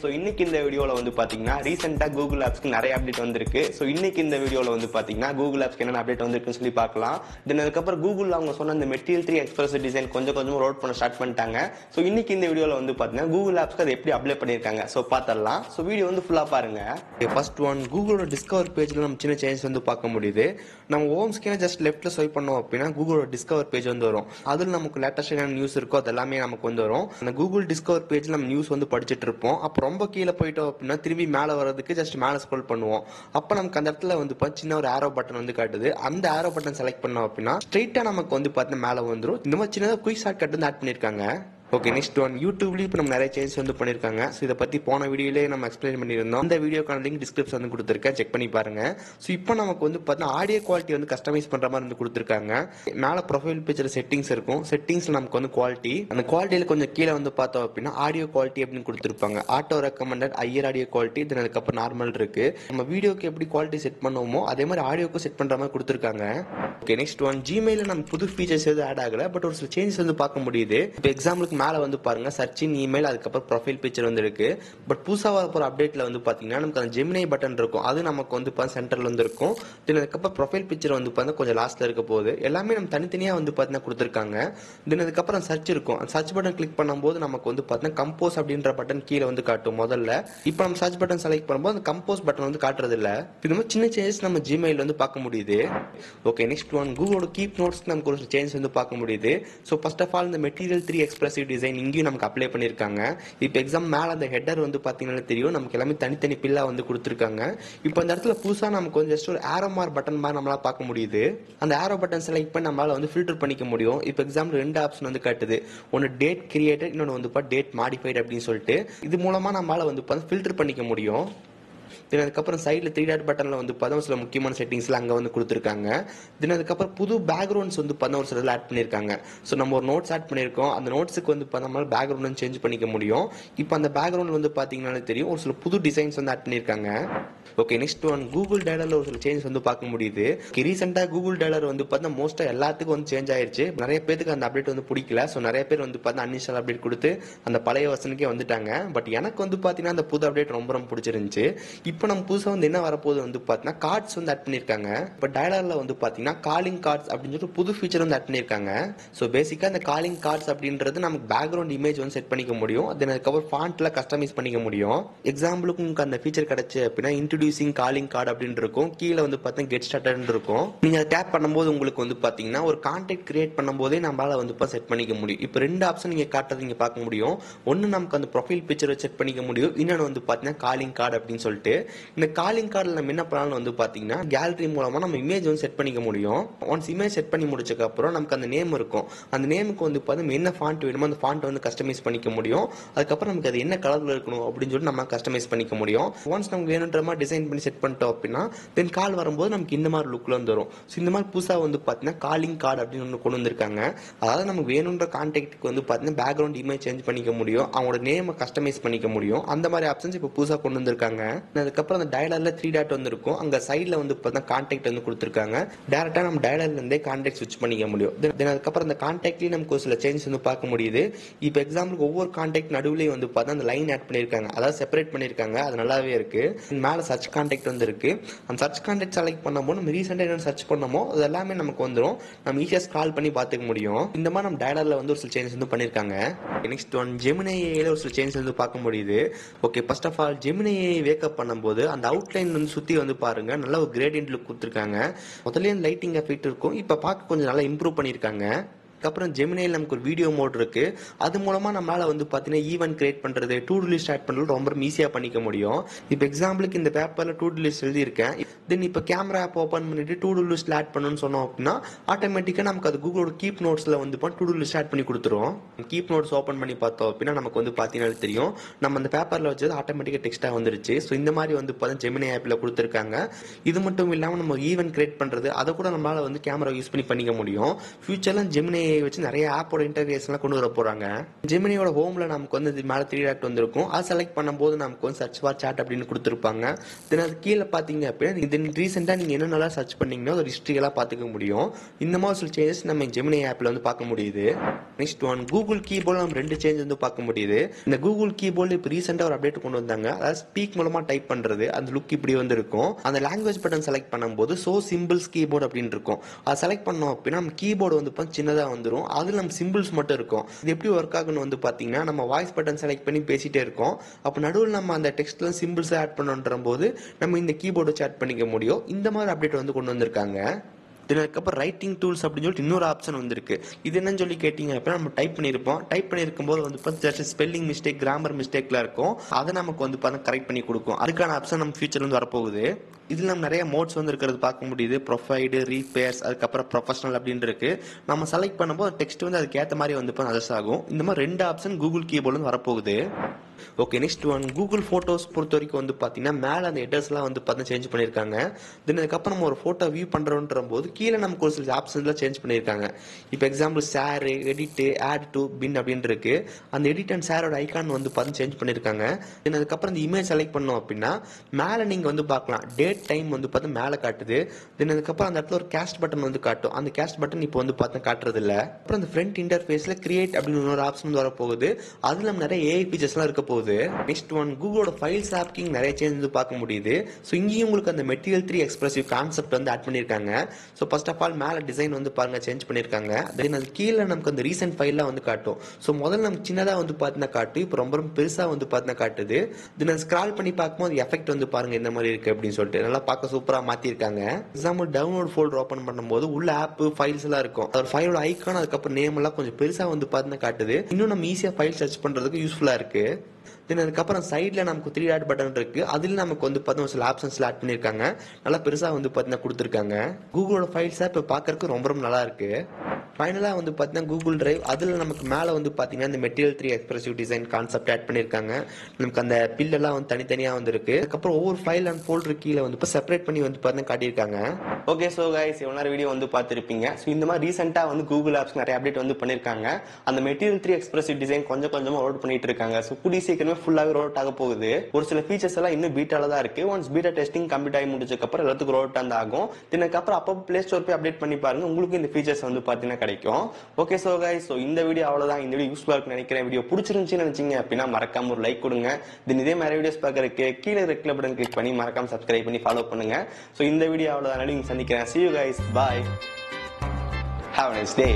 So இன்னைக்கு இந்த வீடியோவில் வந்து பார்த்தீங்கன்னா ரீசெண்டாக கூகுள் ஆப்ஸ்க்கு நிறைய அப்டேட் வந்திருக்கு. ஸோ இன்னைக்கு இந்த வீடியோவில் வந்து பார்த்தீங்கன்னா கூகுள் ஆப்ஸ்க்கு என்னென்ன அப்டேட் வந்திருக்குன்னு சொல்லி பார்க்கலாம். தென் அதுக்கப்புறம் கூகுள் அவங்க சொன்ன அந்த மெட்டீரியல் 3 எக்ஸ்பிரஸ் டிசைன் கொஞ்சம் கொஞ்சமாக ரோட் பண்ண ஸ்டார்ட் பண்ணிட்டாங்க. ஸோ இன்னைக்கு இந்த வீடியோவில் வந்து பார்த்தீங்கன்னா கூகுள் ஆப்ஸ்க்கு அதை எப்படி அப்ளை பண்ணியிருக்காங்க ஸோ பார்த்துடலாம். ஸோ வீடியோ வந்து ஃபுல்லாக பாருங்க. ஃபர்ஸ்ட் ஒன், கூகுளோட டிஸ்கவர் பேஜில் நம்ம சின்ன சேஞ்ச் வந்து பார்க்க முடியுது. நம்ம ஹோம் ஸ்கிரீனை ஜஸ்ட் லெஃப்ட்டில் ஸ்வைப் பண்ணோம் அப்படின்னா கூகுளோட டிஸ்கவர் பேஜ் வந்து வரும். அதில் நமக்கு லேட்டஸ்ட் என்ன நியூஸ் இருக்கோ அது எல்லாமே நமக்கு வந்து வரும். அந்த கூகுள் டிஸ்கவர் பேஜில் நம்ம நியூஸ் வந்து படிச்சுட்டு இருப்போம். அப்போ ரொம்ப கீழே போயிட்டோம் அப்படின்னா திரும்பி மேலே வர்றதுக்கு ஜஸ்ட் மேலே ஸ்க்ரோல் பண்ணுவோம். அப்போ நமக்கு அந்த இடத்துல வந்து சின்ன ஒரு ஆரோ பட்டன் வந்து காட்டுது. அந்த ஆரோ பட்டன் செலக்ட் பண்ணோம் அப்படின்னா ஸ்ட்ரெயிட்டாக நமக்கு வந்து பார்த்தீங்கன்னா மேலே வந்துடும். இந்த மாதிரி சின்னதாக குயிக் ஷார்ட் கட் வந்து ஆட் பண்ணியிருக்காங்க. ஓகே, நெக்ஸ்ட் ஒன், யூடியூப்லேயும் இப்போ நம்ம நிறைய சேஞ்ச் வந்து பண்ணியிருக்காங்க. ஸோ இதை பற்றி போன வீடியோலேயே நம்ம எக்ஸ்பிளைன் பண்ணியிருந்தோம். இந்த வீடியோக்கான லிங்க் டிஸ்கிரிப்ஷன் வந்து கொடுத்துருக்கேன், செக் பண்ணி பாருங்க. ஸோ இப்போ நமக்கு வந்து பார்த்தீங்கன்னா ஆடியோ குவாலிட்டி வந்து கஸ்டமைஸ் பண்ணுற மாதிரி வந்து கொடுத்துருக்காங்க. மேலே ப்ரொஃபைல் பிக்சர் செட்டிங்ஸ் இருக்கும். செட்டிங்ஸில் நமக்கு வந்து குவாலிட்டி, அந்த குவாலிட்டியில் கொஞ்சம் கீழே வந்து பார்த்தோம் அப்படின்னா ஆடியோ குவாலிட்டி அப்படின்னு கொடுத்துருப்பாங்க. Auto recommended higher audio quality, then அதுக்கப்புறம் நார்மல் இருக்கு. நம்ம வீடியோக்கு எப்படி குவாலிட்டி செட் பண்ணுவோமோ அதே மாதிரி ஆடியோக்கும் செட் பண்ணுற மாதிரி கொடுத்துருக்காங்க. ஓகே, நெக்ஸ்ட் ஒன், ஜிமெயிலில் நம்ம புது ஃபீச்சர்ஸ் எதுவும் ஆட் ஆகலை, பட் ஒரு சில சேஞ்சஸ் வந்து பார்க்க முடியுது. இப்போ எக்ஸாம்பிளுக்கு மேலே வந்து பாருங்க, சர்ச் இன் இமெயில், அதுக்கப்புறம் ப்ரொஃபைல் பிக்சர் வந்து இருக்கு. பட் புதுசாக வரப்போற அப்டேட்ல வந்து பாத்தீங்கன்னா நமக்கு அந்த ஜெமினி பட்டன் இருக்கும். அது நமக்கு வந்து சென்டர்ல வந்து இருக்கும். தென் அதுக்கப்புறம் ப்ரொஃபைல் பிக்சர் வந்து கொஞ்சம் லாஸ்ட்ல இருக்க போகுது. எல்லாமே நம்ம தனித்தனியா வந்து பாத்தீங்கன்னா கொடுத்துருக்காங்க. தென் அதுக்கப்புறம் சர்ச் இருக்கும். அந்த சர்ச் பட்டன் கிளிக் பண்ணும்போது நமக்கு வந்து பாத்தீங்கன்னா கம்போஸ் அப்படின்ற பட்டன் கீழே வந்து காட்டும் முதல்ல. இப்போ நம்ம சர்ச் பட்டன் செலக்ட் பண்ணும்போது அந்த கம்போஸ் பட்டன் வந்து காட்டுறது இல்ல. இது மாதிரி சின்ன சேஞ்சஸ் நம்ம ஜிமெயில் வந்து பார்க்க முடியுது. ஓகே, நெக்ஸ்ட் ஒன், கூகுளோட கீப் நோட்ஸ் நமக்கு ஒரு சேஞ்ச் வந்து பார்க்க முடியுது. ஸோ ஃபர்ஸ்ட் ஆஃப் ஆல் இந்த மெட்டீரியல் 3 எக்ஸ்பிரசிவ் டிசைன் இங்கேயும் நமக்கு அப்ளை பண்ணியிருக்காங்க. இப்போ எக்ஸாம் மேலே அந்த ஹெட்டர் வந்து பார்த்தீங்கன்னா தெரியும், நமக்கு எல்லாமே தனித்தனி பில்லா வந்து கொடுத்துருக்காங்க. இப்போ அந்த இடத்துல புதுசாக நமக்கு வந்து ஜஸ்ட் ஒரு ஆரோ மார்க் பட்டன் மாதிரி நம்மளால பார்க்க முடியுது. அந்த ஆரோ பட்டன் செலக்ட் பண்ணி நம்மளால வந்து ஃபில்டர் பண்ணிக்க முடியும். இப்போ எக்ஸாம்பிள் 2 ஆப்ஷன் வந்து காட்டுது. ஒன்று டேட் கிரியேட்டட், இன்னொன்று வந்து டேட் மாடிஃபைட் அப்படின்னு சொல்லிட்டு. இது மூலமா நம்மளால வந்து ஃபில்டர் பண்ணிக்க முடியும். அதுக்கப்புறம் சைடில் 3 டாட் பட்டனில் வந்து பார்த்தா சில முக்கியமான செட்டிங்ஸ்ல அங்கே வந்து கொடுத்துருக்காங்க. தென் அதுக்கப்புறம் புது பேக்ரவுண்ட்ஸ் வந்து பார்த்தா ஒரு சில ஆட் பண்ணியிருக்காங்க. ஸோ நம்ம ஒரு நோட்ஸ் ஆட் பண்ணியிருக்கோம். அந்த நோட்ஸுக்கு வந்து நம்மளால பேக்ரவுண்ட் சேஞ்ச் பண்ணிக்க முடியும். இப்போ அந்த பேக்ரவுண்ட் வந்து பார்த்தீங்கன்னாலே தெரியும் ஒரு சில புது டிசைன்ஸ் வந்து ஆட் பண்ணியிருக்காங்க. ஓகே, நெக்ஸ்ட் ஒன், கூகுள் டயலர்ல ஒரு சில சேஞ்ச் வந்து பார்க்க முடியுது. ரீசெண்டாக கூகுள் டயலர் வந்து பார்த்தா மோஸ்டா எல்லாத்துக்கும் வந்து சேஞ்ச் ஆயிருச்சு. நிறைய பேருக்கு அந்த அப்டேட் வந்து பிடிக்கல. ஸோ நிறைய பேர் வந்து பார்த்தா அன்இன்ஸ்டால் அப்டேட் கொடுத்து அந்த பழைய வசனுக்கே வந்துட்டாங்க. பட் எனக்கு வந்து பார்த்தீங்கன்னா அந்த புது அப்டேட் ரொம்ப ரொம்ப பிடிச்சிருந்துச்சு. இப்போ நம்ம புதுசாக வந்து என்ன வரப்போது வந்து பார்த்தீங்கன்னா கார்ட்ஸ் வந்து ஆட் பண்ணியிருக்காங்க. இப்போ டயலர்ல வந்து பார்த்தீங்கன்னா காலிங் கார்ட்ஸ் அப்படின்னு சொல்லிட்டு புது ஃபீச்சர் வந்து ஆட் பண்ணியிருக்காங்க. ஸோ பேசிக்காக அந்த காலிங் கார்ட்ஸ் அப்படின்றது நமக்கு பேக்ரவுண்ட் இமேஜ் வந்து செட் பண்ணிக்க முடியும். தென் அதுக்கப்புறம் ஃபாண்ட்ல கஸ்டமைஸ் பண்ணிக்க முடியும். எக்ஸாம்பிளுக்கு உங்களுக்கு அந்த ஃபீச்சர் கிடைச்சு அப்படின்னா இன்ட்ரோடியூசிங் காலிங் கார்டு அப்படின்னு இருக்கும். கீழே வந்து பார்த்தீங்கன்னா கெட் ஸ்டார்டட் இருக்கும். நீங்க அதை டேப் பண்ணும்போது உங்களுக்கு வந்து பார்த்தீங்கன்னா ஒரு கான்டாக்ட் கிரியேட் பண்ணும்போதே நம்மளால வந்து செட் பண்ணிக்க முடியும். இப்போ 2 ஆப்ஷன் நீங்க காட்டுறது நீங்க பார்க்க முடியும். ஒன்னு நமக்கு அந்த ப்ரொஃபைல் பிக்சரை செட் பண்ணிக்க முடியும். இன்னொன்று வந்து பார்த்தீங்கன்னா காலிங் கார்டு அப்படின்னு சொல்லிட்டு. இந்த காலிங் கார்டில் நம்ம என்ன பண்ணலாம் வந்து பார்த்தீங்கன்னா கேலரி மூலமா நம்ம இமேஜ் வந்து செட் பண்ணிக்க முடியும். ஒன்ஸ் இமேஜ் செட் பண்ணி முடிச்சதுக்கு அப்புறம் நமக்கு அந்த நேம் இருக்கும். அந்த நேமுக்கு வந்து பார்த்தீங்கன்னா என்ன ஃபாண்ட் வேணுமோ அந்த ஃபாண்ட் வந்து கஸ்டமைஸ் பண்ணிக்க முடியும். அதுக்கப்புறம் நமக்கு அது என்ன கலர்ல இருக்கணும் அப்படின்னு சொல்லிட்டு நம்ம கஸ்டமைஸ் பண்ணிக்க முடியும். ஒன்ஸ் நமக்கு வேணுன்ற மாதிரி டிசைன் பண்ணி செட் பண்ணிட்டோம் அப்படின்னா தென் கால் வரும்போது நமக்கு இந்த மாதிரி லுக்ல வந்து வரும். ஸோ இந்த மாதிரி புதுசாக வந்து பார்த்தீங்கன்னா காலிங் கார்டு அப்படின்னு ஒன்று கொண்டு வந்திருக்காங்க. அதாவது நமக்கு வேணுன்ற கான்டாக்டுக்கு வந்து பார்த்தீங்கன்னா பேக்ரவுண்ட் இமேஜ் சேஞ்ச் பண்ணிக்க முடியும். அவங்களோட நேமை கஸ்டமைஸ் பண்ணிக்க முடியும். அந்த மாதிரி ஆப்ஷன்ஸ் இப்போ புதுசாக கொண்டு வந்திருக்காங்க. அதுக்கப்புறம் அந்த டயலர்ல 3 டாட் வந்து இருக்கும். அங்க சைடுல வந்து பார்த்தா கான்டாக்ட் வந்து கொடுத்துருக்காங்க. டேரக்டா நம்ம டயலர்ல இருந்தே கான்டாக்ட் ஸ்விட்ச் பண்ணிக்க முடியும். தென் அதுக்கப்புறம் அந்த கான்டாக்ட்லயும் நமக்கு ஒரு சில சேஞ்சஸ் வந்து பார்க்க முடியுது. இப்போ எக்ஸாம்பிளுக்கு ஒவ்வொரு கான்டாக்ட் நடுவுலயும் வந்து பார்த்தா அந்த லைன் ஆட் பண்ணியிருக்காங்க. அதாவது செப்பரேட் பண்ணியிருக்காங்க. அது நல்லாவே இருக்கு. மேல சர்ச் கான்டாக்ட் வந்து இருக்கு. அந்த சர்ச் கான்டாக்ட் செலக்ட் பண்ணும்போது நம்ம ரீசெண்டா என்ன சர்ச் பண்ணமோ அது எல்லாமே நமக்கு வந்துடும். நம்ம ஈஸியா ஸ்க்ரால் பண்ணி பார்த்துக்க முடியும். இந்த மாதிரி நம்ம டயலர்ல வந்து ஒரு சில சேஞ்சஸ் வந்து பண்ணிருக்காங்க. நெக்ஸ்ட் ஒன், ஜெமினி ஏஐல ஒரு சில சேஞ்சஸ் வந்து பார்க்க முடியுது. Okay, first of all Gemini AI wake up பண்ணும்போது அந்த அவுட்லைன் வந்து சுத்தி வந்து பாருங்க நல்ல ஒரு கிரேடியன்ட் லுக் கொடுத்துருக்காங்க. முதல்ல லைட்டிங் எஃபெக்ட் இருக்கும். இப்போ பார்க்க கொஞ்சம் நல்லா இம்ப்ரூவ் பண்ணியிருக்காங்க. அப்புறம் ஜெமினியில் நமக்கு ஒரு வீடியோ மோட் இருக்கு. அது மூலமா நம்மளால வந்து பார்த்தீங்கன்னா ஈவென்ட் கிரியேட் பண்றது, டூ டூ லிஸ்ட் ஆட் பண்றது ரொம்ப ஈஸியா பண்ணிக்க முடியும். இப்போ எக்ஸாம்பிளுக்கு இந்த பேப்பர்ல டூ டூ லிஸ்ட் எழுதியிருக்கேன். தென் இப்போ கேமரா ஆப் ஓப்பன் பண்ணிட்டு டூ டூ லிஸ்ட் ஆட் பண்ணணும்னு சொன்னோம் அப்படின்னா ஆட்டோமேட்டிக்கா நமக்கு அது கூகுளோட கீப் நோட்ஸ்ல வந்து டூ டூ லிஸ்ட் ஆட் பண்ணி கொடுத்துரும். கீப் நோட்ஸ் ஓப்பன் பண்ணி பார்த்தோம் அப்படின்னா நமக்கு வந்து பார்த்தீங்கன்னா தெரியும் நம்ம அந்த பேப்பர்ல வச்சது ஆட்டோமேட்டிக்கா டெக்ஸ்டா வந்துருச்சு. ஸோ இந்த மாதிரி வந்து பார்த்தீங்கன்னா ஜெமினி ஆப்ல கொடுத்துருக்காங்க. இது மட்டும் இல்லாமல் நம்ம ஈவென்ட் கிரியேட் பண்றது அதை கூட நம்மளால வந்து கேமரா யூஸ் பண்ணிக்க முடியும். ஃபியூச்சர்ல ஜெமினி ஜெமினியை வச்சு நிறைய ஆப்போட இன்டர்ஃபேஸ் எல்லாம் கொண்டு வர போறாங்க. ஜெமினியோட ஹோம்ல நமக்கு வந்து இது மேல 3 டாட் வந்திருக்கும். அதை செலக்ட் பண்ணும்போது நமக்கு வந்து சர்ச் ஃபார் சாட் அப்படின்னு கொடுத்துருப்பாங்க. தென் அது கீழே பாத்தீங்க அப்படின்னா இது ரீசெண்டா நீங்க என்னென்னலாம் சர்ச் பண்ணீங்கன்னா ஒரு ஹிஸ்டரி எல்லாம் பாத்துக்க முடியும். இந்த மாதிரி சில சேஞ்சஸ் நம்ம ஜெமினி ஆப்ல வந்து பார்க்க முடியுது. நெக்ஸ்ட் ஒன் கூகுள் கீபோர்டு நம்ம 2 சேஞ்ச் வந்து பார்க்க முடியுது. இந்த கூகுள் கீபோர்டு இப்போ ரீசெண்டா ஒரு அப்டேட் கொண்டு வந்தாங்க. அதாவது ஸ்பீக் மூலமா டைப் பண்றது அந்த லுக் இப்படி வந்து இருக்கும். அந்த லாங்குவேஜ் பட்டன் செலக்ட் பண்ணும்போது சோ சிம்பிள்ஸ் கீபோர்டு அப்படின்னு இருக்கும். அதை செலக்ட் பண்ணோம் அப்படின்னா நம்ம கீபோர்டு வந்து சின்னதா வந்துடும். அதுல நம்ம சிம்பிள்ஸ் மட்டும் இருக்கும். இது எப்படி ஒர்க் ஆகுன்னு வந்து பாத்தீங்கன்னா நம்ம வாய்ஸ் பட்டன் செலக்ட் பண்ணி பேசிட்டே இருக்கோம். அப்ப நடுவில் நம்ம அந்த டெக்ஸ்ட்ல சிம்பிள்ஸ் ஆட் பண்ணன்ற போது நம்ம இந்த கீபோர்டு வச்சு ஆட் பண்ணிக்க முடியும். இந்த மாதிரி அப்டேட் வந்து கொண்டு வந்திருக்காங்க. அதுக்கப்புறம் ரைட்டிங் டூல்ஸ் அப்படின்னு சொல்லிட்டு இன்னொரு ஆப்ஷன் வந்திருக்கு. இது என்னன்னு சொல்லி கேட்டீங்க அப்படின்னா நம்ம டைப் பண்ணியிருக்கும் போது வந்து ஸ்பெல்லிங் மிஸ்டேக், கிராமர் மிஸ்டேக்லாம் இருக்கும். அதை நமக்கு வந்து கரெக்ட் பண்ணி கொடுக்கும். அதுக்கான ஆப்ஷன் நம்ம ஃபியூச்சர்ல வந்து வரப்போகுது. இதுல நம்ம நிறைய மோட்ஸ் வந்து இருக்கிறது பார்க்க முடியுது. ப்ரொஃபைடு, ரீபேர்ஸ், அதுக்கப்புறம் ப்ரொஃபஷனல் அப்படின்னு இருக்கு. நம்ம செலக்ட் பண்ணும்போது டெக்ஸ்ட் வந்து அதுக்கு ஏற்ற மாதிரி வந்து அட்ஜஸ்ட் ஆகும். இந்த மாதிரி 2 ஆப்ஷன் கூகுள் கீபோர்டு வந்து வரப்போகுது. Okay, next one Google photos பொறுத்த வரைக்கும் வந்து பாத்தீங்கன்னா மேல அந்த ஹெடர்ஸ் எல்லாம் வந்து சேஞ்ச் பண்ணிருக்காங்க. தென் அதுக்கப்புறம் நம்ம ஒரு போட்டோ வியூ பண்றோன்ற போது கீழே நமக்கு ஒரு சில ஆப்ஷன்ஸ் எல்லாம் சேஞ்ச் பண்ணிருக்காங்க. இப்போ example share, edit, add to pin அப்படின்னு இருக்கு. அந்த எடிட் அண்ட் ஷேரோட ஐகான் வந்து சேஞ்ச் பண்ணிருக்காங்க. தென் அதுக்கப்புறம் இந்த இமேஜ் செலக்ட் பண்ணோம் அப்படின்னா மேல நீங்க வந்து பார்க்கலாம் டேட் டைம் வந்து மேல காட்டுது. தென் அதுக்கப்புறம் அந்த இடத்துல ஒரு கேஸ்ட் பட்டன் வந்து காட்டும். அந்த கேஸ்ட் பட்டன் இப்போ வந்து காட்டுறது இல்ல. அப்புறம் அந்த ஃப்ரண்ட் இன்டர்ஃபேஸ்ல கிரியேட் அப்படின்னு ஒரு ஆப்ஷன் வர போகுது. அதுல நம்ம நிறைய ஏஐ ஃபீச்சர்ஸ் எல்லாம் இருக்க போகுது. நெக்ஸ்ட் ஒன் கூகுளோட ஃபைல்ஸ் ஆப்கிங் நிறைய சேஞ்ச் வந்து பார்க்க முடியுது. ஸோ இங்கேயும் உங்களுக்கு அந்த மெட்டீரியல் 3 எக்ஸ்பிரசிவ் கான்செப்ட் வந்து ஆட் பண்ணிருக்காங்க. ஸோ ஃபர்ஸ்ட் ஆஃப் ஆல் மேல டிசைன் வந்து பாருங்க சேஞ்ச் பண்ணிருக்காங்க. தென் அது கீழே நமக்கு அந்த ரீசென்ட் ஃபைல்லாம் வந்து காட்டும். ஸோ முதல்ல நம்ம சின்னதா வந்து பார்த்தீங்கன்னா காட்டும். இப்போ ரொம்ப பெருசா வந்து பார்த்தீங்கன்னா காட்டுது. தென் ஸ்க்ரால் பண்ணி பார்க்கும்போது எஃபெக்ட் வந்து பாருங்க இந்த மாதிரி இருக்கு அப்படின்னு சொல்லிட்டு நல்லா பார்க்க சூப்பரா மாத்திருக்காங்க. எக்ஸாம்பிள் டவுன்லோட் ஃபோல்டர் ஓபன் பண்ணும்போது உள்ள ஆப் ஃபைல்ஸ் எல்லாம் இருக்கும். ஒரு ஃபைலோட ஐகான் அதுக்கப்புறம் நேம் எல்லாம் கொஞ்சம் பெருசா வந்து பார்த்தீங்கன்னா காட்டுது. இன்னும் நம்ம ஈஸியா ஃபைல் சர்ச் பண்றதுக்கு யூஸ்ஃபுல்லா இருக்கு. தென் அதுக்கப்புறம் சைட்ல நமக்கு 3 டாட் பட்டன் இருக்கு. அதுல நமக்கு வந்து பார்த்தீங்கன்னா சில ஆப்ஷன்ஸ் ஆட் பண்ணிருக்காங்க. நல்லா பெருசா வந்து பார்த்தீங்கன்னா கொடுத்துருக்காங்க. கூகுளோட ஃபைல்ஸ் ஆப் பார்க்கறதுக்கு ரொம்ப நல்லா இருக்கு. ஃபைனலா வந்து பார்த்தீங்கன்னா கூகுள் டிரைவ் அதுல நமக்கு மேல வந்து பார்த்தீங்கன்னா இந்த material 3 expressive design concept add பண்ணிருக்காங்க. நமக்கு அந்த பில் எல்லாம் வந்து தனித்தனியா வந்து இருக்கு. அதுக்கப்புறம் ஒவ்வொரு ஃபைல் அண்ட் ஃபோல்டர் கீழே வந்து செப்பரேட் பண்ணி வந்து பார்த்தீங்கன்னா காட்டியிருக்காங்க. ஓகே, சோ கைஸ் இவ்வளவு நேரம் வீடியோ வந்து பார்த்திருப்பீங்க. ஸோ இந்த மாதிரி ரீசெண்டா வந்து கூகுள் ஆப்ஸ் நிறைய அப்டேட் வந்து பண்ணிருக்காங்க. அந்த மெட்டீரியல் 3 எக்ஸ்பிரசிவ் டிசைன் கொஞ்சம் கொஞ்சமா ரோட் பண்ணிட்டு இருக்காங்க. ஸோ கூடிய சீக்கிரமே ஃபுல்லாவே ரோட் ஆக போகுது. ஒரு சில ஃபீச்சர்ஸ் எல்லாம் இன்னும் பீட்டால தான் இருக்கு. ஒன்ஸ் பீட்டா டெஸ்டிங் கம்ப்ளீட் ஆகி முடிச்சதுக்கு அப்புறம் எல்லாத்துக்கும் ரோட் வந்து ஆகும். இதுக்கப்புறம் அப்போ பிளே ஸ்டோர் போய் அப்டேட் பண்ணி பாருங்க, உங்களுக்கு இந்த ஃபீச்சர்ஸ் வந்து பாத்தீங்கன்னா கிடைக்கும். ஓகே சோ கைஸ், சோ இந்த வீடியோ அவ்வளவுதான். இந்த வீடியோ யூஸ்ஃபுல்லா இருக்குன்னு நினைக்கிறேன். வீடியோ பிடிச்சிருந்துச்சுன்னு நினைச்சீங்க அப்படின்னா மறக்காம ஒரு லைக் கொடுங்க. தென் இதே மாதிரி வீடியோஸ் பார்க்கறதுக்கு கீழே ரெட் கலர் பட்டன் கிளிக் பண்ணி மறக்காம சப்ஸ்கிரைப் பண்ணி ஃபாலோ பண்ணுங்க. சோ இந்த வீடியோ அவ்வளவுதான். சந்திக்கிறேன். See you guys. Bye. Have a nice day.